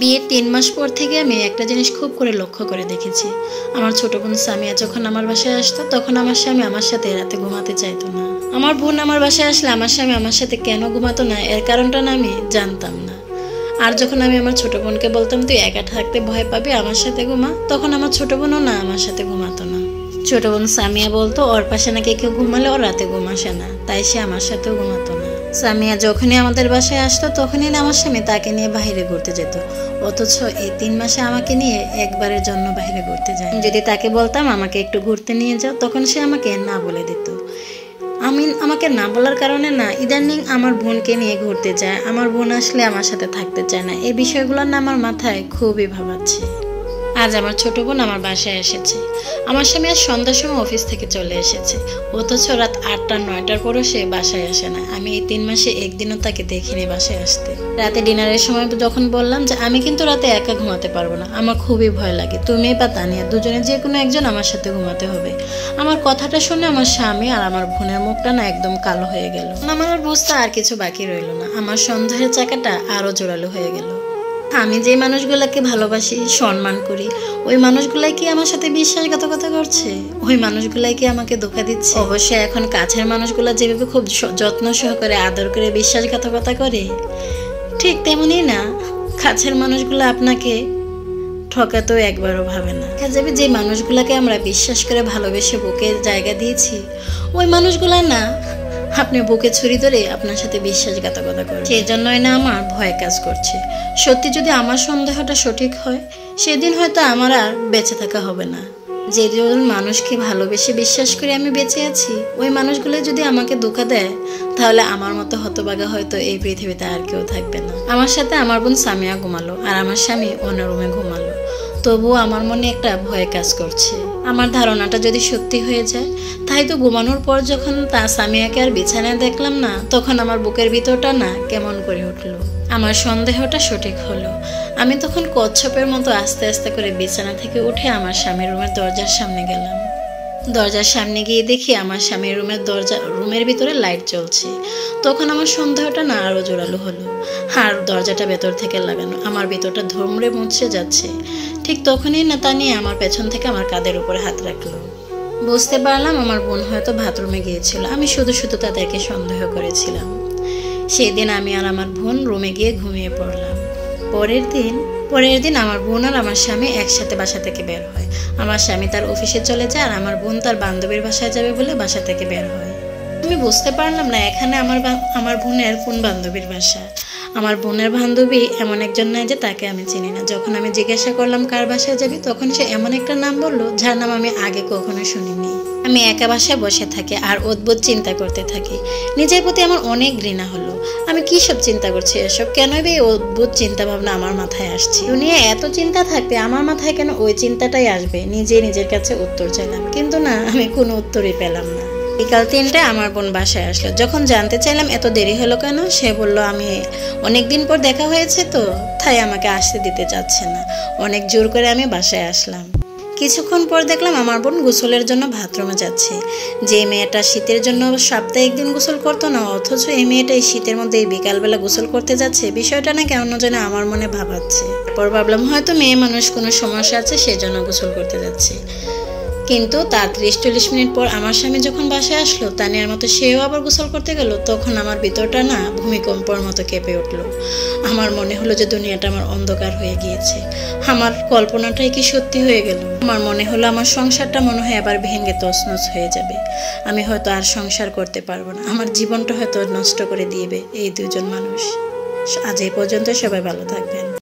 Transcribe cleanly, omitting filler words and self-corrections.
বিয়ের ৩ মাস পর থেকে আমি একটা জিনিস খুব করে লক্ষ্য করে দেখেছি। আমার ছোট বোন সামিয়া যখন আমার বাসায় আসতো তখন আমার স্বামী আমার সাথে রাতে ঘুমাতে চাইতো না। আমার বোন আমার বাসায় আসলে আমার স্বামী আমার সাথে কেন ঘুমাতো না এর কারণটা না আমি জানতাম না। আর যখন আমি আমার ছোট বোনকে বলতাম তুই একা থাকতে ভয় পাবি আমার সাথে ঘুমা, তখন আমার ছোট বোনও না আমার সাথে ঘুমাতো না। ছোট বোন সামিয়া বলতো ওর পাশে নাকি কেউ ঘুমালে ওর রাতে ঘুম আসে না, তাই সে আমার সাথেও ঘুমাতো না। সামিয়া যখনই আমাদের বাসায় আসতো তখনই না আমার স্বামী তাকে নিয়ে বাইরে ঘুরতে যেত, অথচ এই ৩ মাসে আমাকে নিয়ে একবারের জন্য বাইরে ঘুরতে যায়। যদি তাকে বলতাম আমাকে একটু ঘুরতে নিয়ে যাও, তখন সে আমাকে না বলে দিত। আমাকে না বলার কারণে না ইদানিং আমার বোনকে নিয়ে ঘুরতে যায়, আমার বোন আসলে আমার সাথে থাকতে চায় না। এই বিষয়গুলো না আমার মাথায় খুবই ভাবাচ্ছে। আজ আমার ছোট বোন আমার বাসায় এসেছে। আমার স্বামী আজ সন্ধ্যার সময় অফিস থেকে চলে এসেছে, অথচ রাত ৮টা-৯টার পরও সে বাসায় আসে না। আমি এই ৩ মাসে একদিনও তাকে দেখিনি বাসায় আসতে। রাতে ডিনারের সময় যখন বললাম যে আমি কিন্তু রাতে একা ঘুমাতে পারবো না, আমার খুবই ভয় লাগে, তুমি বা তানিয়া দুজনে যে কোনো একজন আমার সাথে ঘুমাতে হবে। আমার কথাটা শুনে আমার স্বামী আর আমার বোনের মুখটা না একদম কালো হয়ে গেল। আমার আর বুঝতে আর কিছু বাকি রইল না, আমার সন্দেহের চাকাটা আরো জোরালো হয়ে গেল। আমি যে মানুষগুলোকে ভালোবাসি, সম্মান করি, ওই মানুষগুলাই কি আমার সাথে বিশ্বাসঘাতকতা করছে? ওই মানুষগুলাই কি আমাকে ধোঁকা দিচ্ছে? অবশ্যই এখন কাছের মানুষগুলো যেভাবে খুব যত্ন সহকারে আদর করে বিশ্বাসঘাতকতা করে, ঠিক তেমনি না কাছের মানুষগুলো আপনাকে ঠকাতেও একবারও ভাবে না। দেখা যাবে যে মানুষগুলোকে আমরা বিশ্বাস করে ভালোবেসে বুকে জায়গা দিয়েছি, ওই মানুষগুলা না আপনি বুকে ছুরি ধরে আপনার সাথে বিশ্বাসঘাতকতা করে। সেই জন্যই না আমার ভয় কাজ করছে। সত্যি যদি আমার সন্দেহটা সঠিক হয়, সেদিন হয়তো আমার আর বেঁচে থাকা হবে না। যেজন মানুষকে ভালোবেসে বিশ্বাস করে আমি বেঁচে আছি, ওই মানুষগুলো যদি আমাকে ধোঁকা দেয়, তাহলে আমার মতো হতভাগা হয়তো এই পৃথিবীতে আর কেউ থাকবে না। আমার সাথে আমার বোন সামিয়া ঘুমালো আর আমার স্বামী অন্য রুমে ঘুমালো, তবুও আমার মনে একটা ভয় কাজ করছে। আমার ধারণাটা যদি সত্যি হয়ে যায়, তাই তো ঘুমানোর পর যখন সামিয়াকে আর বিছানায় দেখলাম না, তখন আমার বুকের ভিতরটা না কেমন করে উঠলো। আমার সন্দেহটা সঠিক হলো। আমি তখন কচ্ছপের মতো আস্তে আস্তে করে বিছানা থেকে উঠে আমার স্বামীর রুমের দরজার সামনে গেলাম। দরজার সামনে গিয়ে দেখি আমার স্বামীর রুমের ভিতরে লাইট জ্বলছে। তখন আমার সন্দেহটা না আরো জোরালো হলো। আর দরজাটা ভেতর থেকে লাগানো, আমার ভিতরটা ধমড়ে মুছড়ে যাচ্ছে। ঠিক তখনই না তানিয়া আমার পেছন থেকে আমার কাঁধের উপরে হাত রাখলো। বুঝতে পারলাম আমার বোন হয়তো বাথরুমে গিয়েছিল। আমি শুধু শুধু তাদেরকে সন্দেহ করেছিলাম। সেদিন আমি আর আমার বোন রুমে গিয়ে ঘুমিয়ে পড়লাম। পরের দিন আমার বোন আর আমার স্বামী একসাথে বাসা থেকে বের হয়। আমার স্বামী তার অফিসে চলে যায় আর আমার বোন তার বান্ধবীর বাসায় যাবে বলে বাসা থেকে বের হয়। আমি বুঝতে পারলাম না এখানে আমার বোনের কোন বান্ধবীর বাসা। আমার বোনের বান্ধবী এমন একজন নাই যে তাকে আমি চিনি না। যখন আমি জিজ্ঞাসা করলাম কার বাসায় যাবি, তখন সে এমন একটা নাম বললো যার নাম আমি আগে কখনো শুনিনি। আমি একা বাসায় বসে থাকি আর অদ্ভুত চিন্তা করতে থাকি। নিজের প্রতি আমার অনেক ঘৃণা হলো। আমি কি সব চিন্তা করছি এসব? কেনই বা এই অদ্ভুত চিন্তা ভাবনা আমার মাথায় আসছে? দুনিয়া এত চিন্তা থাকতে আমার মাথায় কেন ওই চিন্তাটাই আসবে? নিজের কাছে উত্তর চাইলাম, কিন্তু না, আমি কোনো উত্তরই পেলাম না। বিকাল 3টায় আমার বোন বাসায় আসলো। যখন জানতে চাইলাম এত দেরি হলো কেন, সে বলল আমি অনেকদিন পর দেখা হয়েছে তো, তাই আমাকে আসতে দিতে চাচ্ছে না। অনেক জোর করে আমি বাসায় আসলাম। কিছুক্ষণ পর দেখলাম আমার বোন গোসলের জন্য বাথরুমে যাচ্ছে। যে মেয়েটা শীতের জন্য সপ্তাহে 1 দিন গোসল করতো না, অথচ এই মেয়েটা এই শীতের মধ্যে এই বিকালবেলা গোসল করতে যাচ্ছে, বিষয়টা না কেমন যেন আমার মনে ভাবাচ্ছে। তারপর ভাবলাম হয়তো মেয়ে মানুষ কোনো সমস্যা আছে, সেজন্য গোসল করতে যাচ্ছে। কিন্তু তার 30-40 মিনিট পর আমার স্বামী যখন বাসায় আসলো, তানিয়ার মতো সেও আবার গোসল করতে গেল, তখন আমার ভিতরটা না ভূমিকম্পর মতো কেঁপে উঠলো। আমার মনে হলো যে দুনিয়াটা আমার অন্ধকার হয়ে গিয়েছে। আমার কল্পনাটাই কি সত্যি হয়ে গেল? আমার মনে হলো আমার সংসারটা মনে হয় আবার ভেঙে তছনছ হয়ে যাবে। আমি হয়তো আর সংসার করতে পারবো না। আমার জীবনটা হয়তো নষ্ট করে দিবে এই দুজন মানুষ। আজ এই পর্যন্ত, সবাই ভালো থাকবেন।